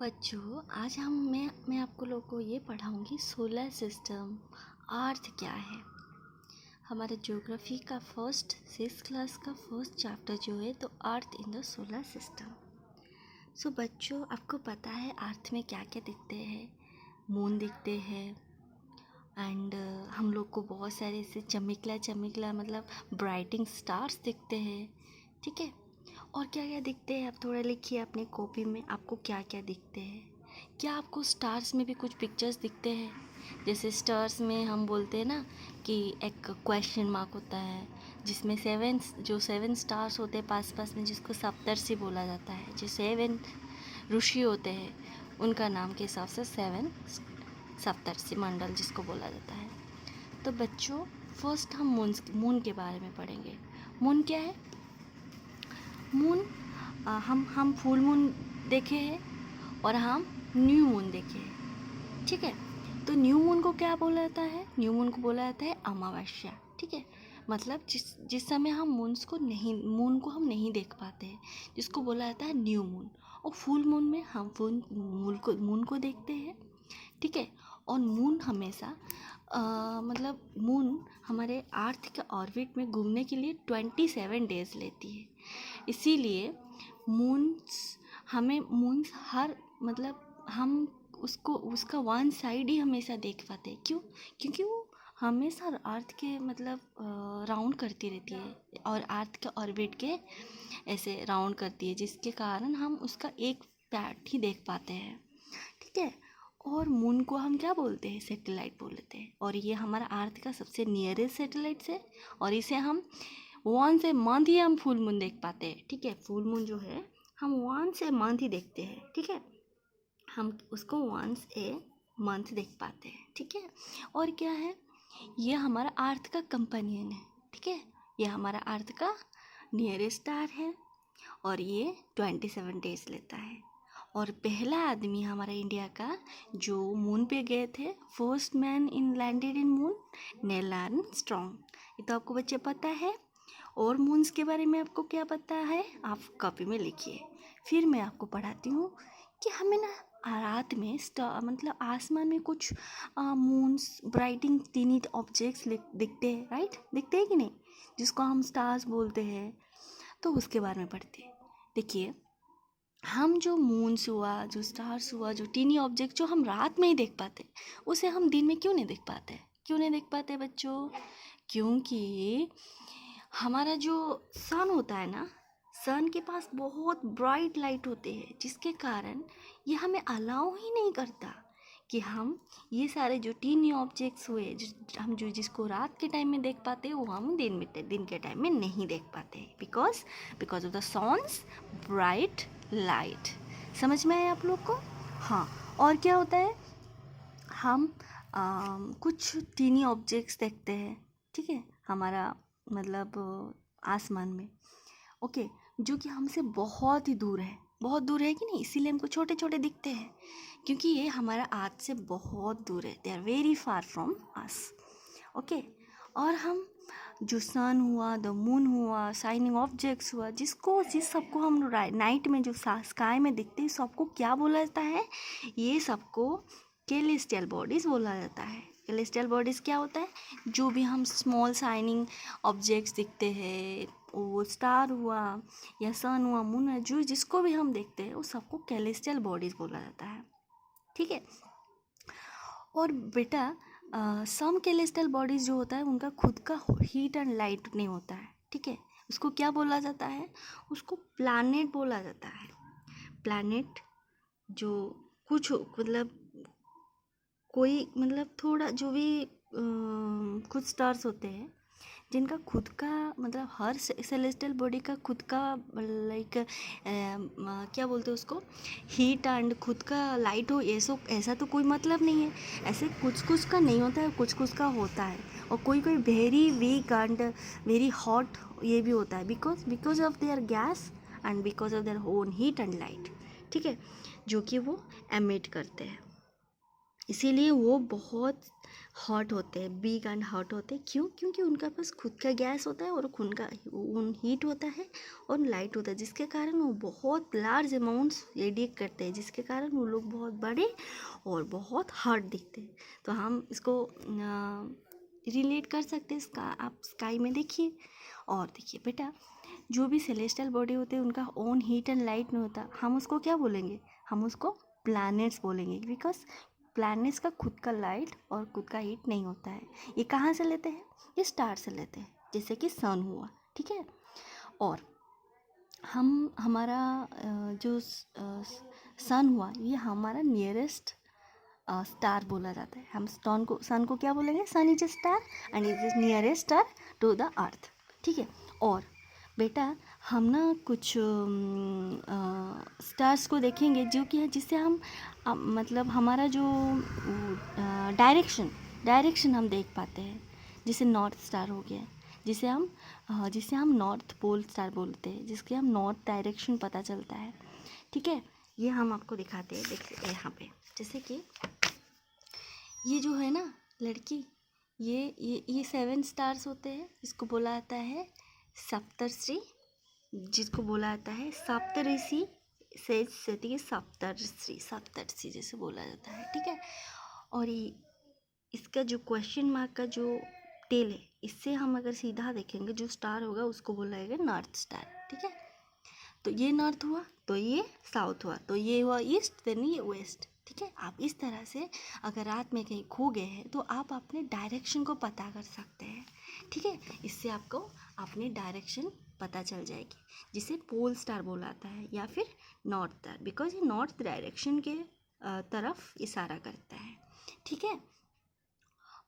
बच्चों, आज मैं आपको लोगों को ये पढ़ाऊँगी सोलर सिस्टम, अर्थ क्या है। हमारे ज्योग्राफी का सिक्स क्लास का फर्स्ट चैप्टर जो है तो अर्थ इन द सोलर सिस्टम। सो बच्चों, आपको पता है अर्थ में क्या क्या दिखते हैं। मून दिखते हैं एंड हम लोग को बहुत सारे ऐसे चमकीला मतलब ब्राइटिंग स्टार्स दिखते हैं। ठीक है, और क्या क्या दिखते हैं आप थोड़ा लिखिए अपनी कॉपी में। आपको क्या क्या दिखते हैं? क्या आपको स्टार्स में भी कुछ पिक्चर्स दिखते हैं? जैसे स्टार्स में हम बोलते हैं ना कि एक क्वेश्चन मार्क होता है जिसमें सेवन स्टार्स होते हैं पास पास में, जिसको सप्तर्षि बोला जाता है। जो 7 ऋषि होते हैं उनका नाम के हिसाब से 7 सप्तर्षि मंडल जिसको बोला जाता है। तो बच्चों, फर्स्ट हम मून के बारे में पढ़ेंगे। मून क्या है? मून हम फुल मून देखे हैं और हम न्यू मून देखे हैं। ठीक है, तो न्यू मून को क्या बोला जाता है? न्यू मून को बोला जाता है अमावस्या। ठीक है, मतलब जिस समय हम मून को हम नहीं देख पाते हैं, जिसको बोला जाता है न्यू मून। और फुल मून में हम मून को देखते हैं। ठीक है, और मून हमेशा मतलब मून हमारे अर्थ के ऑर्बिट में घूमने के लिए 27 डेज लेती है। इसीलिए मून्स हर मतलब हम उसका वन साइड ही हमेशा देख पाते हैं। क्यों? क्योंकि वो हमेशा अर्थ के मतलब राउंड करती रहती है और अर्थ के ऑर्बिट के ऐसे राउंड करती है, जिसके कारण हम उसका एक पार्ट ही देख पाते हैं। ठीक है, और मून को हम क्या बोलते हैं? सैटेलाइट बोलते हैं। और ये हमारा अर्थ का सबसे नियरेस्ट सैटेलाइट है और इसे हम वंस ए मंथ ही हम फुल मून देख पाते हैं। ठीक है, फुल मून जो है हम वंस ए मंथ ही देखते हैं। ठीक है, हम उसको वंस ए मंथ देख पाते हैं। ठीक है, और क्या है? ये हमारा अर्थ का कंपेनियन है। ठीक है, ये हमारा अर्थ का नियरेस्ट स्टार है और ये 27 डेज लेता है। और पहला आदमी हमारा इंडिया का जो मून पे गए थे, first man in landed in moon, Neil Armstrong. ये तो आपको बच्चे पता है। और मून्स के बारे में आपको क्या पता है? आप कॉपी में लिखिए। फिर मैं आपको पढ़ाती हूँ कि हमें ना रात में मतलब आसमान में कुछ मून्स ब्राइटिंग टीनी ऑब्जेक्ट्स दिखते हैं। राइट, दिखते हैं कि नहीं? जिसको हम स्टार्स बोलते हैं। तो उसके बारे में पढ़ते हैं। देखिए, हम जो मून्स हुआ, जो स्टार्स हुआ, जो टीनी ऑब्जेक्ट जो हम रात में ही देख पाते, उसे हम दिन में क्यों नहीं देख पाते? क्यों नहीं देख पाते बच्चों? क्योंकि हमारा जो सन होता है ना, सन के पास बहुत ब्राइट लाइट होते हैं, जिसके कारण ये हमें अलाउ ही नहीं करता कि हम ये सारे जो टीनी ऑब्जेक्ट्स हुए जो जिसको रात के टाइम में देख पाते हैं, वो हम दिन के टाइम में नहीं देख पाते, because of the sun's bright light. समझ में आया आप लोग को? हाँ, और क्या होता है? हम कुछ टीनी ऑब्जेक्ट्स देखते हैं। ठीक है, हमारा मतलब आसमान में, ओके, जो कि हमसे बहुत ही दूर है, बहुत दूर है कि नहीं? इसीलिए हमको छोटे छोटे दिखते हैं, क्योंकि ये हमारा अर्थ से बहुत दूर है। They are very far from us. Okay, और हम जो सन हुआ, द मून हुआ, शाइनिंग ऑब्जेक्ट्स हुआ, जिस सबको हम नाइट में जो स्काई में दिखते हैं, सबको क्या बोला जाता है? ये सबको कैलेस्टियल बॉडीज़ बोला जाता है। कैलेस्टियल बॉडीज़ क्या होता है? जो भी हम स्मॉल शाइनिंग ऑब्जेक्ट्स दिखते हैं, वो स्टार हुआ या सन हुआ, मून है, जो जिसको भी हम देखते हैं, वो सबको कैलेस्टियल बॉडीज़ बोला जाता है। ठीक है, और बेटा सम कैलेस्टियल बॉडीज़ जो होता है उनका खुद का हीट एंड लाइट नहीं होता है। ठीक है, उसको क्या बोला जाता है? उसको प्लैनेट बोला जाता है। प्लैनेट जो कुछ मतलब कोई मतलब थोड़ा जो भी कुछ स्टार्स होते हैं जिनका खुद का मतलब हर सेलेस्टियल बॉडी का खुद का लाइक क्या बोलते हैं उसको, हीट एंड खुद का लाइट हो, ऐसा तो कोई मतलब नहीं है। ऐसे कुछ का नहीं होता है, कुछ का होता है। और कोई very weak and very hot ये भी होता है, because of their gas and because of their own heat and light. ठीक है, जो कि वो एमिट करते हैं। इसीलिए वो बहुत हॉट होते हैं, बिग एंड हॉट होते हैं। क्यों? क्योंकि उनका पास खुद का गैस होता है और खुद का उन हीट होता है और लाइट होता है, जिसके कारण वो बहुत लार्ज अमाउंट्स रेडिएट करते हैं, जिसके कारण वो लोग बहुत बड़े और बहुत हॉट दिखते हैं। तो हम इसको रिलेट कर सकते हैं। आप स्काई में देखिए और देखिए बेटा, जो भी सेलेस्टियल बॉडी होते हैं उनका ओन हीट एंड लाइट नहीं होता, हम उसको क्या बोलेंगे? हम उसको प्लैनेट्स बोलेंगे, बिकॉज प्लैनेट्स का खुद का लाइट और खुद का हीट नहीं होता है। ये कहाँ से लेते हैं? ये स्टार से लेते हैं, जैसे कि सन हुआ, ठीक है। और हमारा जो सन हुआ, ये हमारा नियरेस्ट स्टार बोला जाता है। हम सन को क्या बोलेंगे? Sun is a star and is is nearest star to the earth, ठीक है। और बेटा हम ना कुछ स्टार्स को देखेंगे जो कि है, जिससे हम मतलब हमारा जो डायरेक्शन हम देख पाते हैं। जैसे नॉर्थ स्टार हो गया, जिसे हम नॉर्थ पोल स्टार बोलते हैं, जिसके हम नॉर्थ डायरेक्शन पता चलता है, ठीक है। ये हम आपको दिखाते हैं, देखिए यहाँ पे, जैसे कि ये जो है ना लड़की, ये 7 स्टार्स होते हैं, इसको बोला जाता है सप्तर्षि, जिसको बोला जाता है सप्तऋषि से सप्तर्षि जैसे बोला जाता है, ठीक है। और ये इसका जो क्वेश्चन मार्क का जो टेल है, इससे हम अगर सीधा देखेंगे, जो स्टार होगा उसको बोला जाएगा नॉर्थ स्टार, ठीक है। तो ये नॉर्थ हुआ, तो ये साउथ हुआ, तो ये हुआ ईस्ट, देन ये वेस्ट, ठीक है। आप इस तरह से अगर रात में कहीं खो गए हैं तो आप अपने डायरेक्शन को पता कर सकते हैं, ठीक है। इससे आपको अपनी डायरेक्शन पता चल जाएगी, जिसे पोल स्टार बोला जाता है या फिर नॉर्थ स्टार, बिकॉज ये नॉर्थ डायरेक्शन के तरफ इशारा करता है, ठीक है।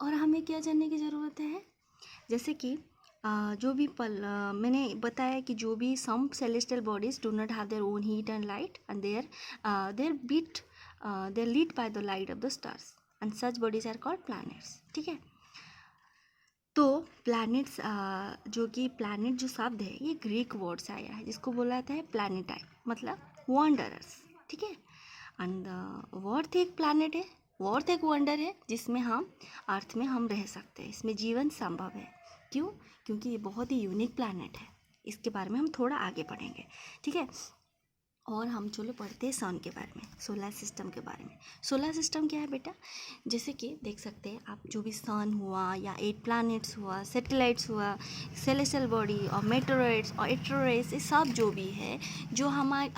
और हमें क्या जानने की ज़रूरत है? जैसे कि जो भी मैंने बताया कि जो भी some celestial bodies do not have their own heat and light and their lead by the light of the stars and such bodies are called planets, ठीक है। तो प्लैनेट्स जो कि प्लैनेट जो शब्द है, ये ग्रीक वर्ड से आया है, जिसको बोला जाता है प्लैनेटाई, मतलब वंडरर्स, ठीक है। एंड वर्थ एक प्लैनेट है, वर्थ एक वंडर है, जिसमें हम अर्थ में हम रह सकते हैं, इसमें जीवन संभव है। क्यों? क्योंकि ये बहुत ही यूनिक प्लैनेट है। इसके बारे में हम थोड़ा आगे पढ़ेंगे, ठीक है। और हम चलो पढ़ते हैं सन के बारे में, सोलर सिस्टम के बारे में। सोलर सिस्टम क्या है बेटा? जैसे कि देख सकते हैं आप, जो भी सन हुआ या 8 प्लैनेट्स हुआ, सैटेलाइट्स हुआ, सेलेस्टियल बॉडी और मेटेरॉइड्स और एस्टेरॉइड्स, ये सब जो भी है, जो हमें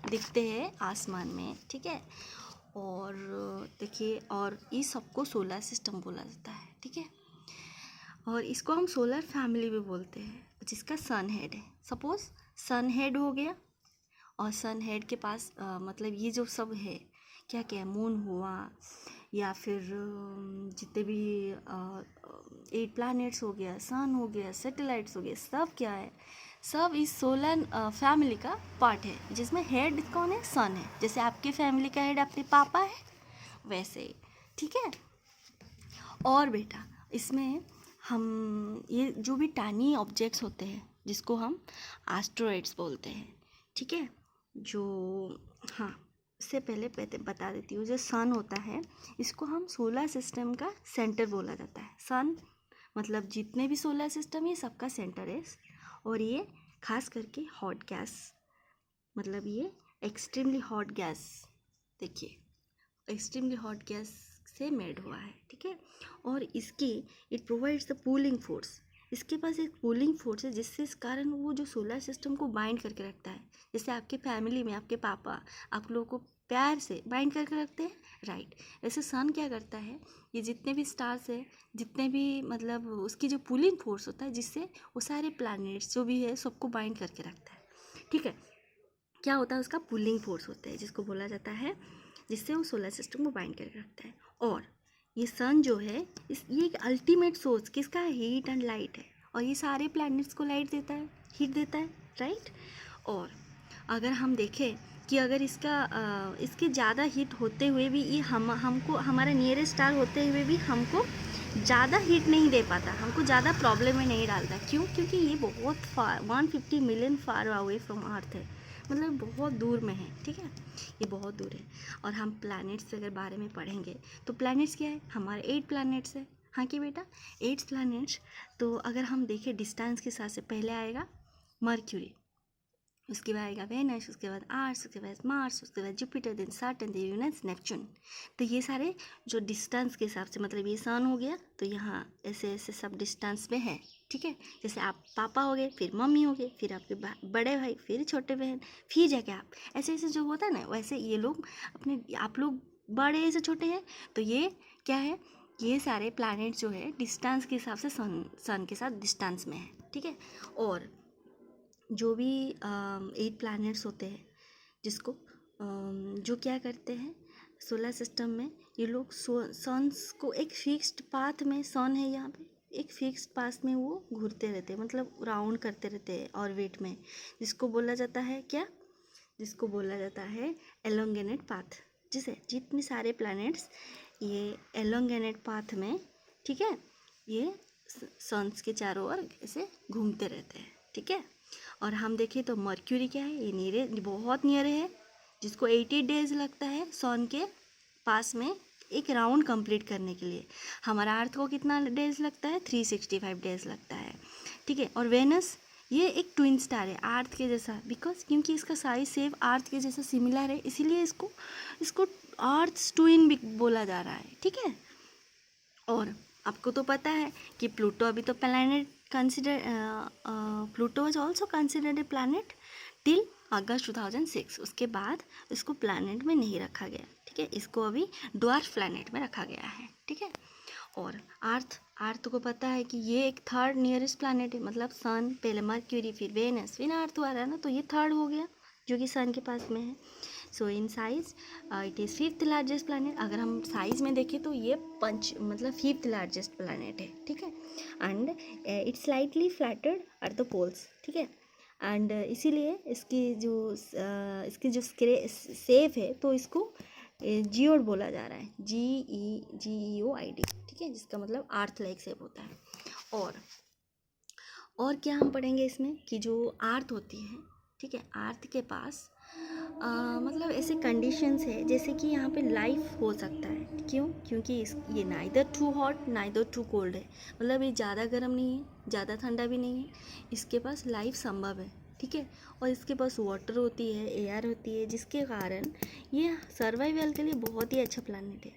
दिखते हैं आसमान में, ठीक है। और देखिए, और इस सबको सोलर सिस्टम बोला जाता है, ठीक है। और इसको हम सोलर फैमिली भी बोलते हैं, जिसका सन हेड है। सपोज सन हेड हो गया, और सन हेड के पास मतलब ये जो सब है, क्या क्या, मून हुआ या फिर जितने भी 8 प्लैनेट्स हो गया, सन हो गया, सैटेलाइट्स हो गए, सब क्या है? सब इस सोलर फैमिली का पार्ट है, जिसमें हेड कौन है? सन है। जैसे आपके फैमिली का हेड आपके पापा है, वैसे ही, ठीक है। और बेटा इसमें हम ये जो भी टाइनी ऑब्जेक्ट्स होते हैं, जिसको हम एस्टेरॉइड्स बोलते हैं, ठीक है। जो हाँ, इससे पहले बता देती हूँ, जो सन होता है, इसको हम सोलर सिस्टम का सेंटर बोला जाता है। सन मतलब जितने भी सोलर सिस्टम है, सबका सेंटर है। और ये खास करके हॉट गैस, मतलब ये एक्सट्रीमली हॉट गैस, देखिए एक्सट्रीमली हॉट गैस से मेड हुआ है, ठीक है। और इसकी it provides the pulling force, इसके पास एक पुलिंग फोर्स है, जिससे इस कारण वो जो सोलर सिस्टम को बाइंड करके रखता है। जैसे आपके फैमिली में आपके पापा आप लोगों को प्यार से बाइंड करके रखते हैं, राइट। ऐसे सन क्या करता है, ये जितने भी स्टार्स है, जितने भी मतलब उसकी जो पुलिंग फोर्स होता है, जिससे वो सारे प्लैनेट्स जो भी है सबको बाइंड करके रखता है, ठीक है। क्या होता है? उसका पुलिंग फोर्स होता है, जिसको बोला जाता है, जिससे वो सोलर सिस्टम को बाइंड करके रखता है। और ये सन जो है, ये एक अल्टीमेट सोर्स किसका है? हीट एंड लाइट है। और ये सारे प्लैनेट्स को लाइट देता है, हीट देता है, राइट। और अगर हम देखें कि अगर इसके ज़्यादा हीट होते हुए भी ये हमको हमारा नियरेस्ट स्टार होते हुए भी हमको ज़्यादा हीट नहीं दे पाता, हमको ज़्यादा प्रॉब्लम में नहीं डालता। क्यों? क्योंकि ये बहुत फार 150 मिलियन फार अवे फ्रॉम अर्थ है, मतलब बहुत दूर में है, ठीक है, ये बहुत दूर है। और हम प्लैनेट्स अगर बारे में पढ़ेंगे तो प्लैनेट्स क्या है, हमारे 8 प्लैनेट्स है। हाँ कि बेटा 8 प्लैनेट्स। तो अगर हम देखें डिस्टेंस के हिसाब से पहले आएगा मर्क्यूरी, उसके बाद आएगा वेनस, उसके बाद आर्स, उसके बाद मार्स, उसके बाद Jupiter, then Saturn, then Uranus, Neptune. तो ये सारे जो डिस्टेंस के हिसाब से, मतलब ये सन हो गया तो यहाँ ऐसे ऐसे सब डिस्टेंस में है, ठीक है। जैसे आप पापा हो गए, फिर मम्मी हो गए, फिर आपके बड़े भाई, फिर छोटे बहन, फिर जाके आप, ऐसे ऐसे जो होता है ना, वैसे ये लोग अपने, आप लोग बड़े से छोटे हैं। तो ये क्या है, ये सारे प्लैनेट जो है डिस्टेंस के हिसाब से सन के साथ डिस्टेंस में है, ठीक है। और जो भी 8 प्लैनेट्स होते हैं जिसको जो क्या करते हैं सोलर सिस्टम में, ये लोग सन्स को एक फिक्स्ड पाथ में, सन है यहाँ पे, एक फिक्स्ड पाथ में वो घूरते रहते हैं, मतलब राउंड करते रहते हैं ऑर्बिट में, जिसको बोला जाता है क्या, जिसको बोला जाता है एलोंगेटेड पाथ। जिसे जितने सारे प्लैनेट्स ये एलोंगेटेड पाथ में, ठीक है, ये सन्स के चारों ओर ऐसे घूमते रहते हैं, ठीक है। और हम देखें तो मर्क्यूरी क्या है, ये नियरे, बहुत नियरे है, जिसको 80 डेज लगता है सन के पास में एक राउंड कंप्लीट करने के लिए। हमारा अर्थ को कितना डेज लगता है, 365 डेज लगता है, ठीक है। और वेनस ये एक ट्विन स्टार है अर्थ के जैसा, बिकॉज क्योंकि इसका साइज सेम अर्थ के जैसा सिमिलर है, इसीलिए इसको इसको अर्थ ट्विन भी बोला जा रहा है, ठीक है। और आपको तो पता है कि प्लूटो अभी तो planet consider, Pluto was also considered a planet till August 2006। उसके बाद इसको प्लैनेट में नहीं रखा गया, ठीक है, इसको अभी ड्वार्फ प्लैनेट में रखा गया है, ठीक है। और अर्थ को पता है कि ये एक थर्ड नियरेस्ट प्लैनेट है, मतलब सन पहले मर्क्यूरी, फिर वेनस, फिर अर्थ आ रहा है ना, तो ये थर्ड हो गया जो कि सन के पास में है। So in size it is 5th largest planet. अगर हम साइज में देखें तो ये मतलब 5th लार्जेस्ट प्लैनेट है, ठीक है। And it's slightly flatted at the poles, ठीक है। एंड इसीलिए इसकी जो सेफ है तो इसको जियोड बोला जा रहा है, GEOID, ठीक है, जिसका मतलब अर्थ लाइक शेप होता है। और क्या हम पढ़ेंगे इसमें कि जो अर्थ होती है, ठीक है, अर्थ के पास मतलब ऐसे कंडीशंस है जैसे कि यहाँ पे लाइफ हो सकता है। क्यों? क्योंकि ये neither too hot neither too cold है, मतलब ये ज़्यादा गर्म नहीं है, ज़्यादा ठंडा भी नहीं है, इसके पास लाइफ संभव है, ठीक है। और इसके पास वाटर होती है, एयर होती है, जिसके कारण ये सर्वाइवल के लिए बहुत ही अच्छा प्लानट है।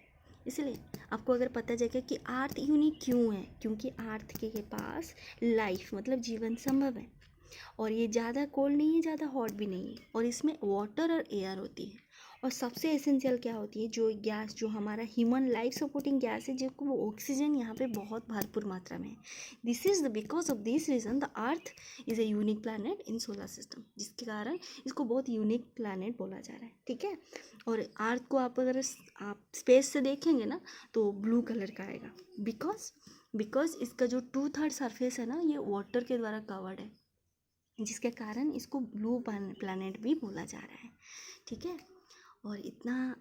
इसलिए आपको अगर पता चलेगा कि अर्थ यूनिक क्यों है, क्योंकि अर्थ के पास लाइफ मतलब जीवन संभव है, और ये ज़्यादा कोल्ड नहीं है, ज़्यादा हॉट भी नहीं है, और इसमें वाटर और एयर होती है। और सबसे एसेंशियल क्या होती है, जो गैस, जो हमारा ह्यूमन लाइफ सपोर्टिंग गैस है, जो वो ऑक्सीजन यहाँ पे बहुत भरपूर मात्रा में है। This is the because of this reason the earth is a unique planet in solar system, जिसके कारण इसको बहुत यूनिक प्लानट बोला जा रहा है, ठीक है। और अर्थ को आप अगर आप स्पेस से देखेंगे ना तो ब्लू कलर का आएगा, बिकॉज इसका जो 2/3 सरफेस है ना, ये वाटर के द्वारा कवर्ड है, जिसके कारण इसको ब्लू प्लैनेट भी बोला जा रहा है, ठीक है। और इतना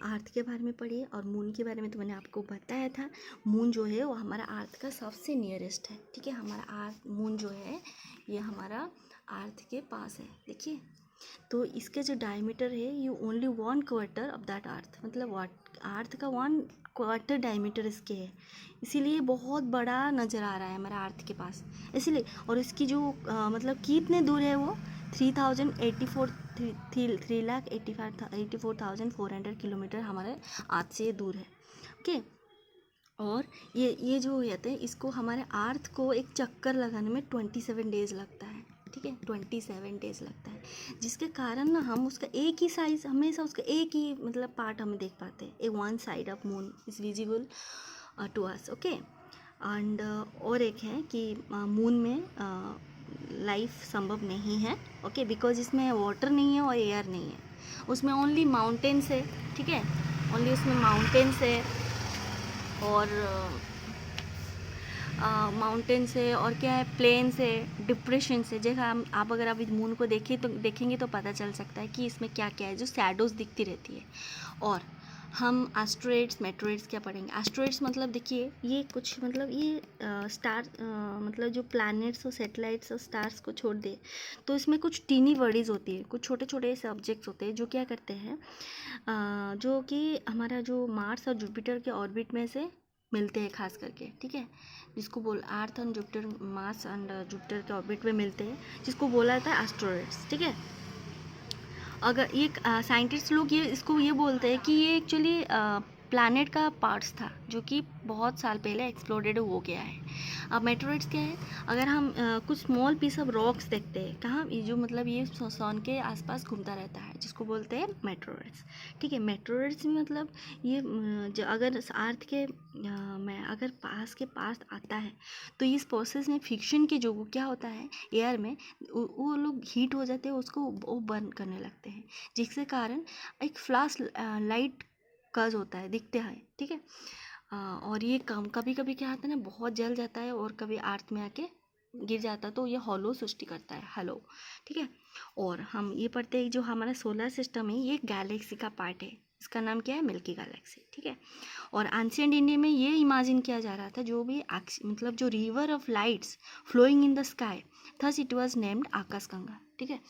अर्थ के बारे में पढ़िए। और मून के बारे में तो मैंने आपको बताया था, मून जो है वो हमारा अर्थ का सबसे नियरेस्ट है, ठीक है। हमारा अर्थ मून जो है ये हमारा अर्थ के पास है, देखिए। तो इसके जो डायमीटर है ये ओनली 1/4 ऑफ दैट अर्थ, मतलब अर्थ का 1/4 डायमीटर इसके है, इसीलिए बहुत बड़ा नज़र आ रहा है हमारा अर्थ के पास, इसलिए। और इसकी जो मतलब कितने दूर है वो 3,84,400 किलोमीटर हमारे अर्थ से दूर है, ओके। और ये जो होते हैं, इसको हमारे अर्थ को एक चक्कर लगाने में 27 डेज लगता है, ठीक है, 27 डेज लगता है, जिसके कारण ना हम उसका एक ही साइज, हमेशा उसका एक ही मतलब पार्ट हम देख पाते हैं। A one side of moon is visible to us, okay. And और एक है कि मून में लाइफ संभव नहीं है, ओके, बिकॉज इसमें वाटर नहीं है और एयर नहीं है, उसमें ओनली माउंटेन्स है, ठीक है, ओनली उसमें माउंटेन्स है और माउंटेन्स है, और क्या है, प्लेन्स है, डिप्रेशन है। जैसे आप अगर आप इस मून को देखेंगे तो पता चल सकता है कि इसमें क्या क्या है, जो शैडोज़ दिखती रहती है। और हम एस्ट्रॉइड्स मेट्रॉइड्स क्या पढ़ेंगे। एस्ट्रॉइड्स मतलब देखिए ये कुछ मतलब ये स्टार मतलब जो प्लैनेट्स और सैटेलाइट्स और स्टार्स को छोड़ दे तो इसमें कुछ टीनी बॉडीज़ होती है, कुछ छोटे छोटे ऐसे ऑब्जेक्ट्स होते हैं जो क्या करते हैं जो कि हमारा जो मार्स और जुपिटर के ऑर्बिट में से मिलते हैं खास करके, ठीक है, जिसको बोल earth and Jupiter Mars and Jupiter के ऑर्बिट में मिलते हैं, जिसको बोला जाता है एस्ट्रॉइड्स, ठीक है। अगर ये साइंटिस्ट लोग ये इसको ये बोलते हैं कि ये एक्चुअली प्लैनेट का पार्ट्स था जो कि बहुत साल पहले एक्सप्लोडेड हो गया है। अब मेटेरोइड्स क्या है, अगर हम कुछ स्मॉल पीस ऑफ रॉक्स देखते हैं कहाँ, ये जो मतलब ये सन के आसपास घूमता रहता है जिसको बोलते हैं मेटेरोइड्स, ठीक है। मेटेरोइड्स में मतलब ये जो अगर अर्थ के में अगर के पास आता है तो इस प्रोसेस में फ्रिक्शन के जो क्या होता है एयर में वो लोग हीट हो जाते हैं, उसको वो बर्न करने लगते हैं, जिसके कारण एक फ्लैश लाइट कज होता है, दिखते हैं, ठीक है। और ये कभी कभी क्या होता है ना, बहुत जल जाता है और कभी अर्थ में आके गिर जाता है तो ये हॉलो सृष्टि करता है, हलो, ठीक है। और हम ये पढ़ते हैं जो हमारा सोलर सिस्टम है ये गैलेक्सी का पार्ट है, इसका नाम क्या है, मिल्की गैलेक्सी, ठीक है। और एंशिएंट इंडिया में ये इमेजिन किया जा रहा था जो भी मतलब जो river of lights flowing in the sky, thus it was named आकाशगंगा, ठीक है।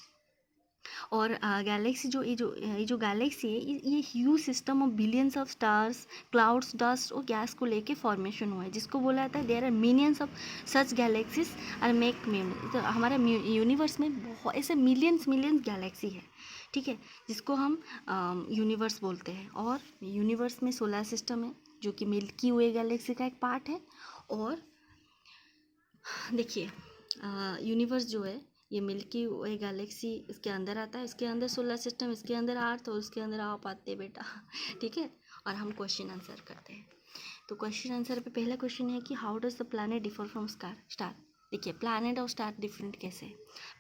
और गैलेक्सी जो गैलेक्सी है ये huge system of billions of stars, clouds, dust और गैस को लेके फॉर्मेशन हुआ है, जिसको बोला जाता है there are millions of such galaxies are make तो हमारा यूनिवर्स में बहुत ऐसे मिलियंस गैलेक्सी है, ठीक है, जिसको हम यूनिवर्स बोलते हैं। और यूनिवर्स में सोलर सिस्टम है जो कि मिल्की वे गैलेक्सी का एक पार्ट है। और देखिए यूनिवर्स जो है ये मिल्की वे गैलेक्सी इसके अंदर आता है, इसके अंदर सोलर सिस्टम, इसके अंदर अर्थ और उसके अंदर आप आते हैं बेटा, ठीक है। और हम क्वेश्चन आंसर करते हैं। तो क्वेश्चन आंसर पे पहला क्वेश्चन है कि how does the planet differ from star. देखिए प्लैनेट और स्टार डिफरेंट कैसे है।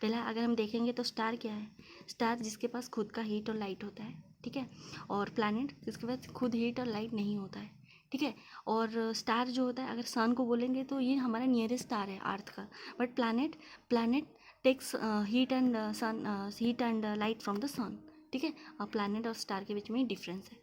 पहला अगर हम देखेंगे तो स्टार क्या है, स्टार जिसके पास खुद का हीट और लाइट होता है, ठीक है। और प्लैनेट जिसके पास खुद हीट और लाइट नहीं होता है, ठीक है। और स्टार जो होता है अगर सन को बोलेंगे तो ये हमारा नियरेस्ट स्टार है अर्थ का, but planet takes heat and light from the sun, ठीक है। प्लैनेट और स्टार के बीच में डिफरेंस है।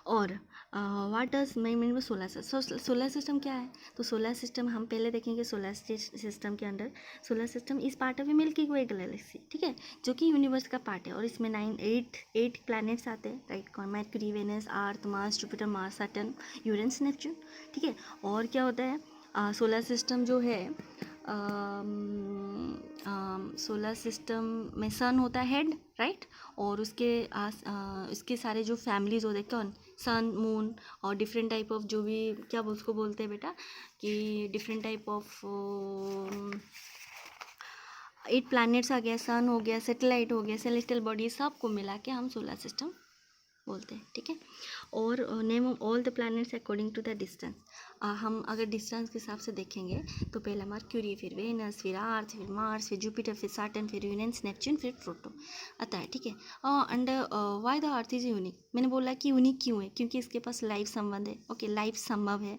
और what does mean by solar system क्या है, तो सोलर सिस्टम हम पहले देखेंगे। सोलर सिस्टम के अंदर सोलर सिस्टम इस part of milky way Galaxy, ठीक है, जो कि यूनिवर्स का पार्ट है। और इसमें 8 प्लैनेट्स आते हैं, right, Mercury, Venus, Earth, Mars, Jupiter, Mars, Saturn, Uranus, Neptune, ठीक है। और क्या होता है सोलर सिस्टम जो है सोलर सिस्टम में सन होता है हेड, राइट, और उसके सारे जो फैमिलीज होते हैं कौन, सन, मून और डिफरेंट टाइप ऑफ जो भी क्या उसको बोलते हैं बेटा कि डिफरेंट टाइप ऑफ 8 प्लैनेट्स आ गया, सन हो गया, सैटेलाइट हो गया, सेलेस्टियल बॉडी, सबको मिला के हम सोलर सिस्टम बोलते हैं, ठीक है। और name of all the planets according to the distance. हम अगर डिस्टेंस के हिसाब से देखेंगे तो पहला मर्क्यूरी, फिर वेनस, फिर अर्थ, फिर मार्स, फिर जुपिटर, फिर सैटर्न, फिर यूरेनस, नेपच्यून, फिर प्लूटो आता है, ठीक है। And why the earth is unique, मैंने बोला कि यूनिक क्यों है, क्योंकि इसके पास लाइफ संबंध है, ओके, लाइफ संभव है,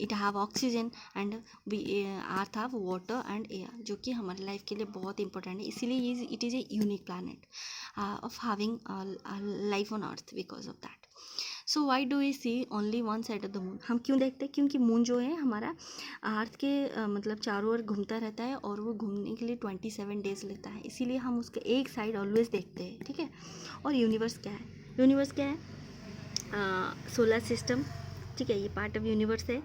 it have oxygen and earth have water and air, जो कि हमारे लाइफ के लिए बहुत इंपॉर्टेंट है, इसीलिए it is a unique planet of having life on Earth because of that. So why do we see only one side of the moon, हम क्यों देखते हैं, क्योंकि मून जो है हमारा अर्थ के मतलब चारों ओर घूमता रहता है और वो घूमने के लिए 27 डेज लेता है, इसीलिए हम उसके एक साइड ऑलवेज देखते हैं, ठीक है। और यूनिवर्स क्या है, यूनिवर्स क्या है सोलर सिस्टम, ठीक है, ये पार्ट ऑफ यूनिवर्स है।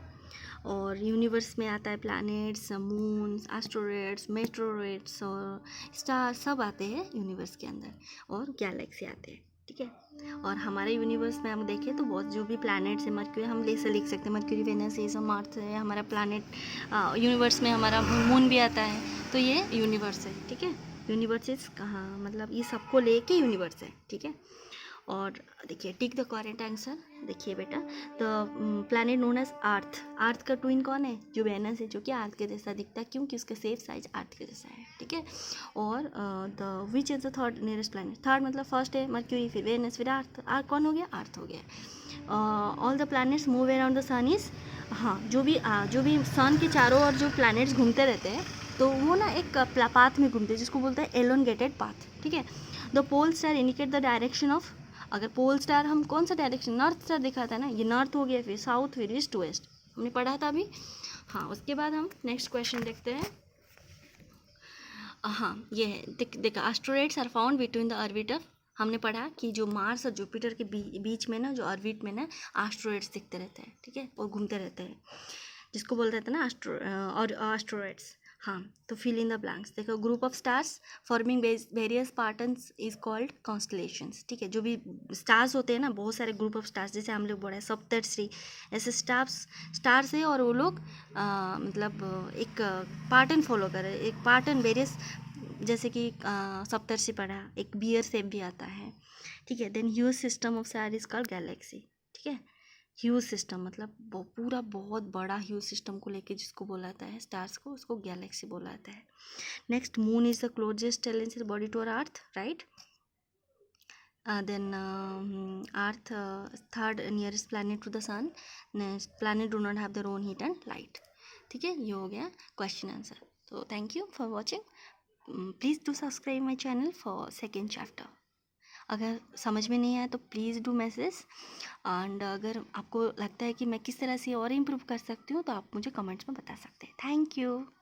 और यूनिवर्स में आता है प्लैनेट्स, मून्स, एस्ट्रॉइड्स, मेटेरोइड्स और स्टार, सब आते हैं यूनिवर्स के अंदर, और गैलेक्सी आते हैं, ठीक है। और हमारे यूनिवर्स में हम देखें तो बहुत जो भी प्लैनेट्स है, मर्क्यूरी हम ऐसे लिख सकते हैं, मर्क्यूरी, वेनस, ये सब मार्स है हमारा प्लैनेट। यूनिवर्स में हमारा मून भी आता है, तो ये यूनिवर्स है, ठीक है। यूनिवर्स इज कहाँ मतलब ये सबको लेके यूनिवर्स है, ठीक है। और देखिए टिक द करेक्ट आंसर, देखिए बेटा the planet known as Earth का ट्विन कौन है, जो वेनस है, जो कि अर्थ के जैसा दिखता है क्योंकि उसका शेप साइज अर्थ के जैसा है, ठीक है। और the which is the third nearest planet, third मतलब फर्स्ट है मर्क्यूरी, फिर वेनस, फिर अर्थ कौन हो गया, अर्थ हो गया। All the planets move around the sun is, हाँ जो भी सन के चारों ओर जो प्लैनेट्स घूमते रहते हैं तो वो ना एक पाथ में घूमते हैं जिसको बोलते हैं एलोंगेटेड पाथ, ठीक है। The pole star indicate the direction of अगर पोल स्टार हम कौन सा डायरेक्शन, नॉर्थ स्टार दिखा था ना, ये नॉर्थ हो गया, फिर साउथ, फिर ईस्ट वेस्ट, हमने पढ़ा था अभी। हाँ, उसके बाद हम नेक्स्ट क्वेश्चन देखते हैं। हाँ, ये है, देख asteroids are found between the orbiter. हमने पढ़ा कि जो मार्स और जुपिटर के बीच में ना, जो ऑर्बिट में ना एस्टेरॉइड्स दिखते रहते हैं, ठीक है, और घूमते रहते हैं, जिसको बोलते थे ना एस्टेरॉइड्स। हाँ, तो फिल इन द ब्लैंक्स। देखो, group of stars forming various patterns is called constellations, ठीक है। जो भी स्टार्स होते हैं ना, बहुत सारे ग्रुप ऑफ स्टार्स, जैसे हम लोग बोला है सप्तर्षि, ऐसे स्टार्स है, और वो लोग मतलब एक पैटर्न फॉलो कर रहे हैं, एक पैटर्न वेरियस, जैसे कि सप्तर्षि पढ़ा, एक बियर शेप भी आता है, ठीक है। Then huge system of star is called galaxy, ठीक है। ह्यूज सिस्टम मतलब पूरा बहुत बड़ा ह्यूज सिस्टम को लेके जिसको बोला जाता है स्टार्स को, उसको गैलेक्सी बोला जाता है। Next, moon is the closest टेलेंशियल body to our earth, right. Then earth third nearest planet to the sun. Next, planet do not have their own heat and light, ठीक है। ये हो गया क्वेश्चन आंसर। तो thank you for watching. Please do subscribe my channel for second chapter. अगर समझ में नहीं आया तो प्लीज़ डू मैसेज, एंड अगर आपको लगता है कि मैं किस तरह से और इम्प्रूव कर सकती हूँ तो आप मुझे कमेंट्स में बता सकते हैं। Thank you.